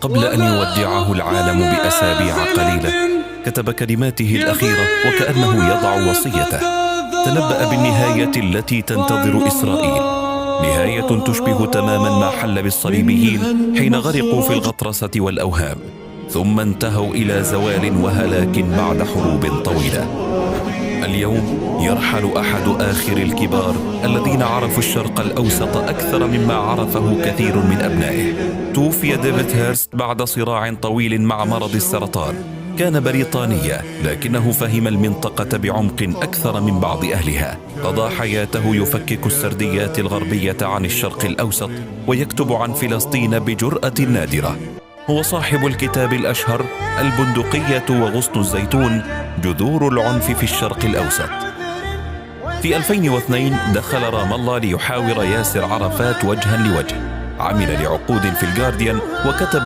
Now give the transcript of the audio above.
وقبل أن يودعه العالم بأسابيع قليلة كتب كلماته الأخيرة وكأنه يضع وصيته. تنبأ بالنهاية التي تنتظر إسرائيل، نهاية تشبه تماما ما حل بالصليبيين حين غرقوا في الغطرسة والأوهام، ثم انتهوا إلى زوال وهلاك بعد حروب طويلة. اليوم يرحل أحد آخر الكبار الذين عرفوا الشرق الأوسط أكثر مما عرفه كثير من أبنائه. توفي ديفيد هيرست بعد صراع طويل مع مرض السرطان. كان بريطانيا لكنه فهم المنطقة بعمق أكثر من بعض أهلها. قضى حياته يفكك السرديات الغربية عن الشرق الأوسط ويكتب عن فلسطين بجرأة نادرة. هو صاحب الكتاب الأشهر البندقية وغصن الزيتون، جذور العنف في الشرق الأوسط. في 2002 دخل رام الله ليحاور ياسر عرفات وجها لوجه. عمل لعقود في الجارديان وكتب